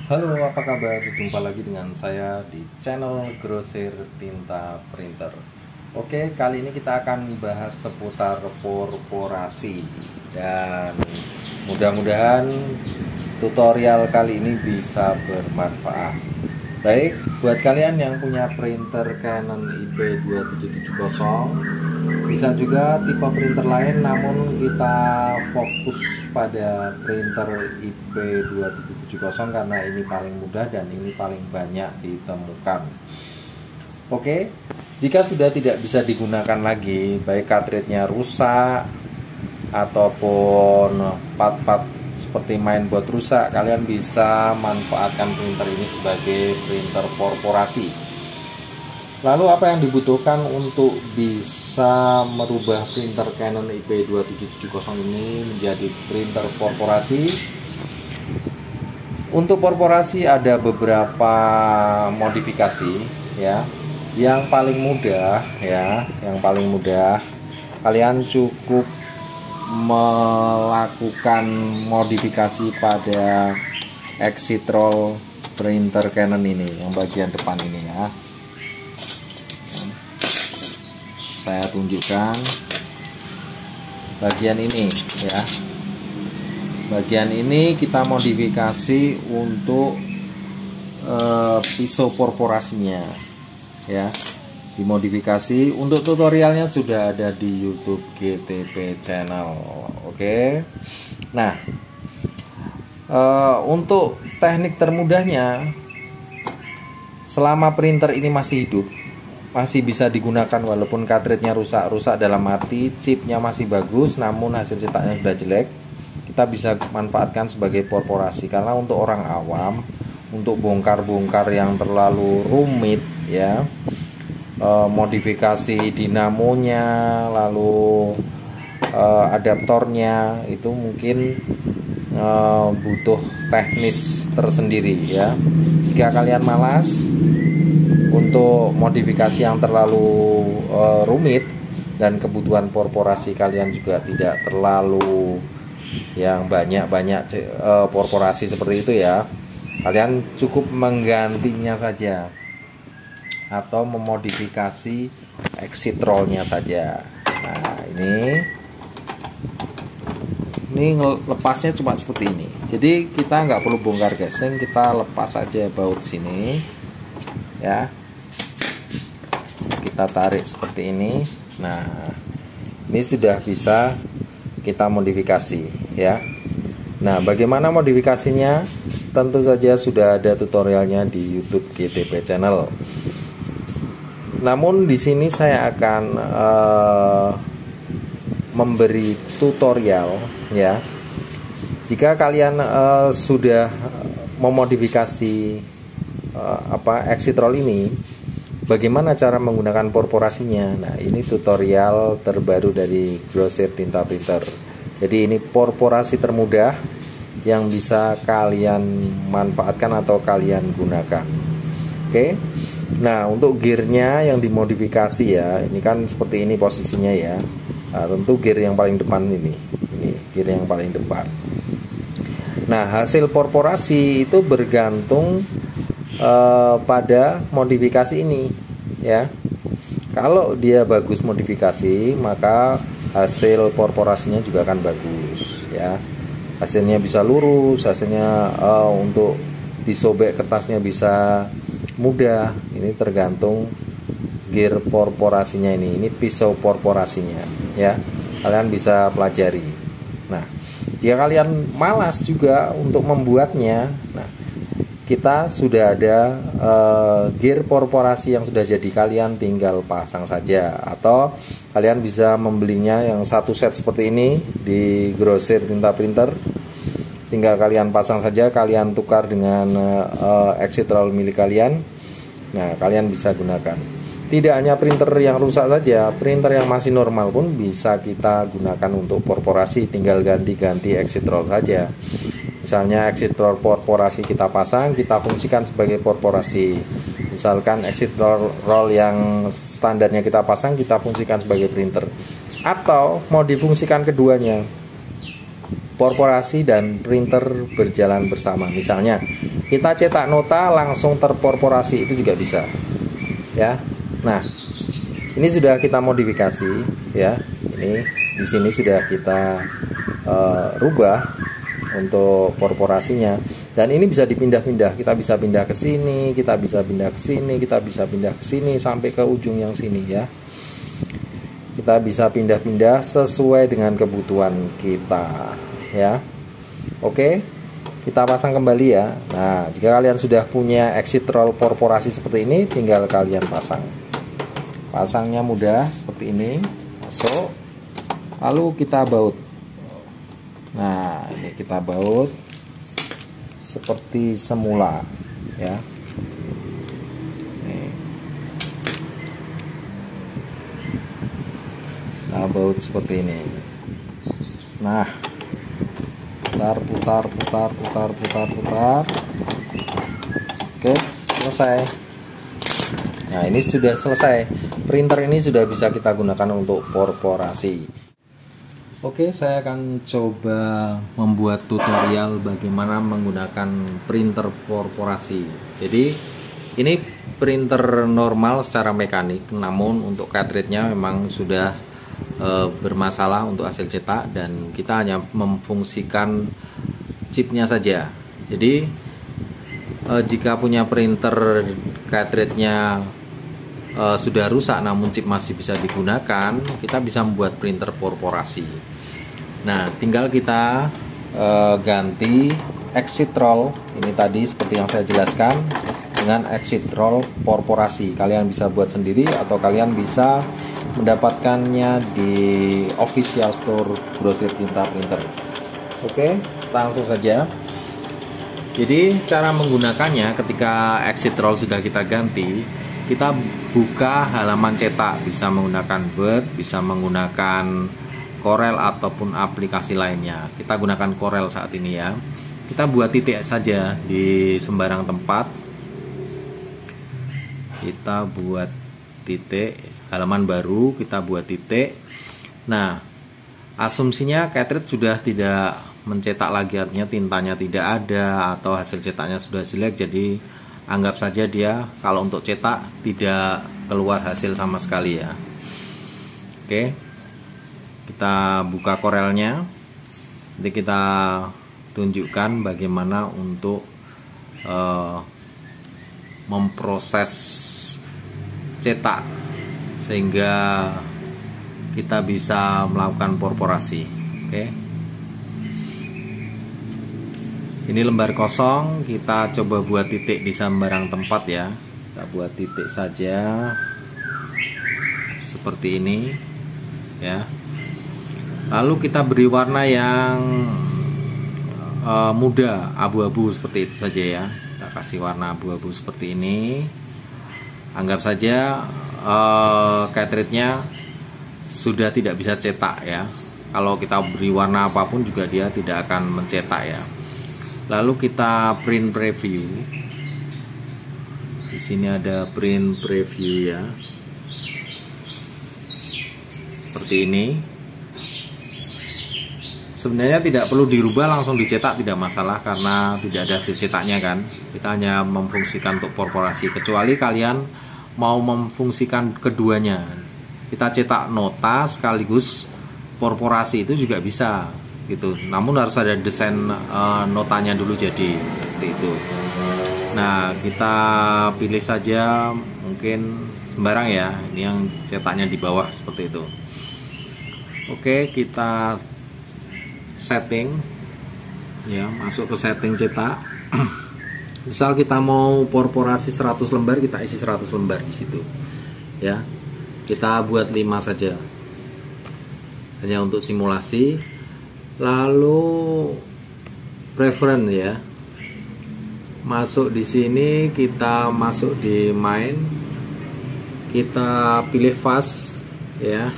Halo, apa kabar? Jumpa lagi dengan saya di channel Grosir Tinta Printer. Oke, kali ini kita akan membahas seputar korporasi dan mudah-mudahan tutorial kali ini bisa bermanfaat. Baik, buat kalian yang punya printer Canon IP2770, bisa juga tipe printer lain, namun kita fokus pada printer IP2770 karena ini paling mudah dan ini paling banyak ditemukan. Oke, jika sudah tidak bisa digunakan lagi, baik cartridge-nya rusak ataupun part-part seperti mainboard rusak, kalian bisa manfaatkan printer ini sebagai printer korporasi. Lalu apa yang dibutuhkan untuk bisa merubah printer Canon IP2770 ini menjadi printer korporasi? Untuk korporasi ada beberapa modifikasi ya. Yang paling mudah kalian cukup melakukan modifikasi pada exit roll printer Canon ini, yang bagian depan ini ya. Saya tunjukkan bagian ini ya. Bagian ini kita modifikasi untuk pisau korporasinya ya. Dimodifikasi. Untuk tutorialnya sudah ada di YouTube GTP Channel. Oke. Nah, untuk teknik termudahnya, selama printer ini masih hidup, masih bisa digunakan walaupun cartridge-nya rusak dalam arti chipnya masih bagus namun hasil cetaknya sudah jelek, kita bisa manfaatkan sebagai korporasi. Karena untuk orang awam, untuk bongkar-bongkar yang terlalu rumit ya, modifikasi dinamonya, lalu adaptornya, itu mungkin butuh teknis tersendiri ya. Jika kalian malas untuk modifikasi yang terlalu rumit dan kebutuhan korporasi kalian juga tidak terlalu yang banyak korporasi seperti itu ya, kalian cukup menggantinya saja atau memodifikasi exit rollnya saja. Nah, ini lepasnya cuma seperti ini, jadi kita nggak perlu bongkar gasing, kita lepas saja baut sini ya. Kita tarik seperti ini. Nah, ini sudah bisa kita modifikasi ya. Nah, bagaimana modifikasinya? Tentu saja sudah ada tutorialnya di YouTube GTP Channel. Namun di sini saya akan memberi tutorial ya. Jika kalian sudah memodifikasi exit roll ini, bagaimana cara menggunakan korporasinya? Nah, ini tutorial terbaru dari Grosir Tinta Printer. Jadi ini korporasi termudah yang bisa kalian manfaatkan atau kalian gunakan. Oke. Nah, untuk gearnya yang dimodifikasi ya, ini kan seperti ini posisinya ya. Nah, tentu gear yang paling depan ini gear yang paling depan. Nah, hasil korporasi itu bergantung pada modifikasi ini ya. Kalau dia bagus modifikasi, maka hasil korporasinya juga akan bagus ya. Hasilnya bisa lurus, hasilnya untuk disobek kertasnya bisa mudah. Ini tergantung gear korporasinya ini pisau korporasinya ya. Kalian bisa pelajari. Nah, ya kalian malas juga untuk membuatnya. Nah, kita sudah ada gear korporasi yang sudah jadi, kalian tinggal pasang saja, atau kalian bisa membelinya yang satu set seperti ini di Grosir Tinta Printer. Tinggal kalian pasang saja, kalian tukar dengan exit roll milik kalian. Nah, kalian bisa gunakan. Tidak hanya printer yang rusak saja, printer yang masih normal pun bisa kita gunakan untuk korporasi, tinggal ganti-ganti exit roll saja. Misalnya exit roll korporasi kita pasang, kita fungsikan sebagai korporasi. Misalkan exit roll yang standarnya kita pasang, kita fungsikan sebagai printer. Atau mau difungsikan keduanya, korporasi dan printer berjalan bersama. Misalnya Kita cetak nota langsung terkorporasi itu juga bisa ya. Nah, ini sudah kita modifikasi ya. Ini di sini sudah kita rubah untuk korporasinya, dan ini bisa dipindah-pindah. Kita bisa pindah ke sini, kita bisa pindah ke sini, kita bisa pindah ke sini sampai ke ujung yang sini ya. Kita bisa pindah-pindah sesuai dengan kebutuhan kita ya. Oke, kita pasang kembali ya. Nah, jika kalian sudah punya exit roll korporasi seperti ini, tinggal kalian pasang. Pasangnya mudah seperti ini. Masuk, lalu kita baut. Nah, ini kita baut seperti semula ya. Nih. Nah, baut seperti ini. Nah, putar. Oke, selesai. Nah, ini sudah selesai. Printer ini sudah bisa kita gunakan untuk korporasi. Oke, saya akan coba membuat tutorial bagaimana menggunakan printer korporasi. Jadi, ini printer normal secara mekanik, namun untuk cartridge-nya memang sudah bermasalah untuk hasil cetak, dan kita hanya memfungsikan chipnya saja. Jadi, jika punya printer cartridge-nya sudah rusak namun chip masih bisa digunakan, kita bisa membuat printer korporasi. Nah, tinggal kita ganti exit roll ini tadi seperti yang saya jelaskan dengan exit roll korporasi. Kalian bisa buat sendiri atau kalian bisa mendapatkannya di official store grosir tinta printer. Oke, langsung saja. Jadi cara menggunakannya, ketika exit roll sudah kita ganti, kita buka halaman cetak, bisa menggunakan Word, bisa menggunakan Corel ataupun aplikasi lainnya. Kita gunakan Corel saat ini ya. Kita buat titik saja di sembarang tempat. Kita buat titik, halaman baru, kita buat titik. Nah, asumsinya cartridge sudah tidak mencetak lagi, artinya tintanya tidak ada atau hasil cetaknya sudah jelek, jadi anggap saja dia kalau untuk cetak tidak keluar hasil sama sekali ya. Oke, kita buka Corelnya. Nanti kita tunjukkan bagaimana untuk memproses cetak sehingga kita bisa melakukan korporasi. Oke, ini lembar kosong, kita coba buat titik di sembarang tempat ya. Kita buat titik saja seperti ini ya. Lalu kita beri warna yang muda, abu-abu seperti itu saja ya. Kita kasih warna abu-abu seperti ini. Anggap saja cartridge-nya sudah tidak bisa cetak ya. Kalau kita beri warna apapun juga dia tidak akan mencetak ya. Lalu kita print preview. Di sini ada print preview ya. Seperti ini. Sebenarnya tidak perlu dirubah, langsung dicetak tidak masalah karena tidak ada hasil cetaknya kan. Kita hanya memfungsikan untuk korporasi, kecuali kalian mau memfungsikan keduanya. Kita cetak nota sekaligus korporasi itu juga bisa gitu. Namun harus ada desain notanya dulu jadi seperti itu. Nah, kita pilih saja mungkin sembarang ya. Ini yang cetaknya di bawah seperti itu. Oke, kita setting ya, masuk ke setting cetak. Misal kita mau korporasi 100 lembar, kita isi 100 lembar di situ. Ya. Kita buat 5 saja. Hanya untuk simulasi. Lalu preference ya. Masuk di sini, kita masuk di main. Kita pilih fast ya.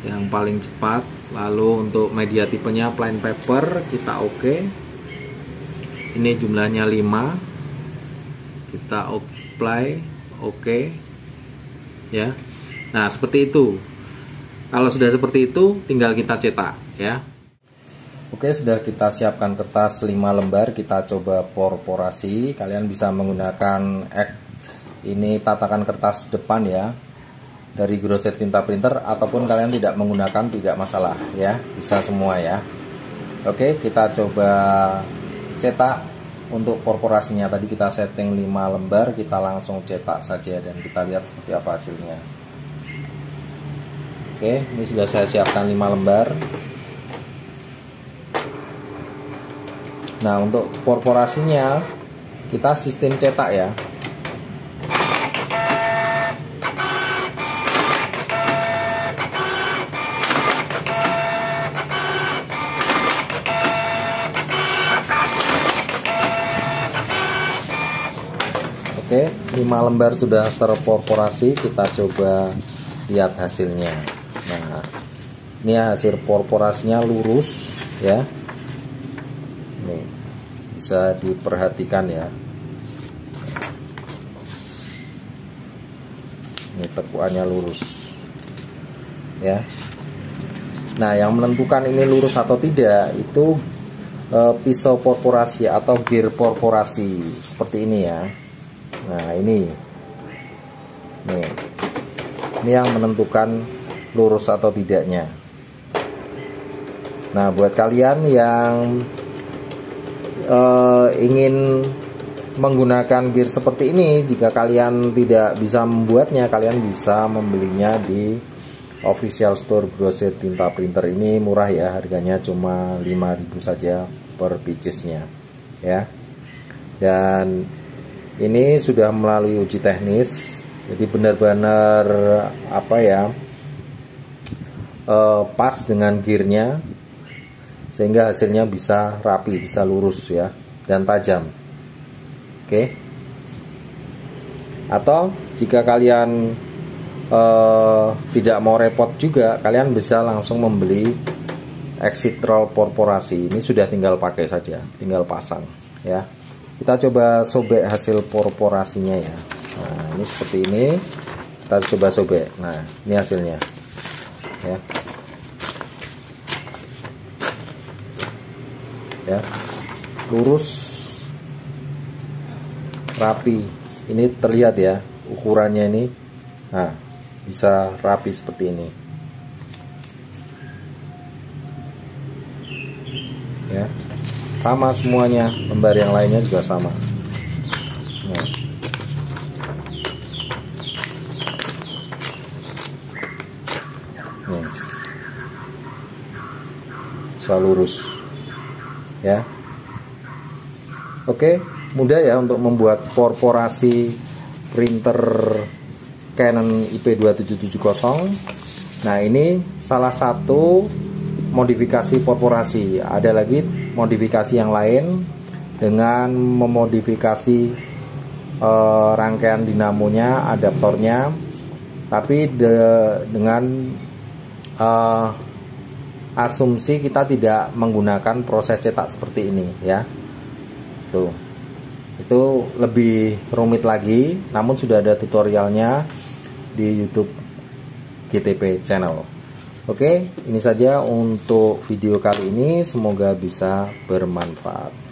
Yang paling cepat. Lalu untuk media tipenya plain paper, kita oke. Ini jumlahnya 5. Kita apply, oke. Ya. Nah, seperti itu. Kalau sudah seperti itu, tinggal kita cetak ya. Oke, sudah kita siapkan kertas 5 lembar, kita coba porporasi. Kalian bisa menggunakan ini tatakan kertas depan ya, dari Grosir Tinta Printer, ataupun kalian tidak menggunakan tidak masalah ya, bisa semua ya. Oke, kita coba cetak. Untuk porporasinya tadi kita setting 5 lembar, kita langsung cetak saja dan kita lihat seperti apa hasilnya. Oke, ini sudah saya siapkan 5 lembar. Nah, untuk porporasinya kita sistem cetak ya. Oke, 5 lembar sudah terporporasi, kita coba lihat hasilnya. Nah, ini hasil porporasinya lurus ya. Nih, bisa diperhatikan ya. Ini tekuannya lurus ya. Nah, yang menentukan ini lurus atau tidak itu pisau porporasi atau gear porporasi seperti ini ya. Nah, ini yang menentukan lurus atau tidaknya. Nah, buat kalian yang ingin menggunakan gear seperti ini, jika kalian tidak bisa membuatnya, kalian bisa membelinya di official store Grosir Tinta Printer. Ini murah ya, harganya cuma 5.000 saja per piecesnya ya. Dan ini sudah melalui uji teknis, jadi benar-benar apa ya, pas dengan gearnya, sehingga hasilnya bisa rapi, bisa lurus ya, dan tajam. Oke. Atau jika kalian tidak mau repot juga, kalian bisa langsung membeli exit roll porporasi. Ini sudah tinggal pakai saja, tinggal pasang ya. Kita coba sobek hasil porporasinya ya. Nah, ini seperti ini. Kita coba sobek. Nah, ini hasilnya ya. Ya, lurus, rapi. Ini terlihat ya ukurannya ini. Nah, bisa rapi seperti ini ya. Sama semuanya, lembar yang lainnya juga sama. Nah. Nih. Bisa lurus ya. Oke, mudah ya untuk membuat porporasi printer Canon IP2770. Nah, ini salah satu modifikasi porporasi. Ada lagi modifikasi yang lain dengan memodifikasi rangkaian dinamonya, adaptornya, tapi dengan asumsi kita tidak menggunakan proses cetak seperti ini ya. Tuh, itu lebih rumit lagi, namun sudah ada tutorialnya di YouTube GTP Channel. Oke, ini saja untuk video kali ini, semoga bisa bermanfaat.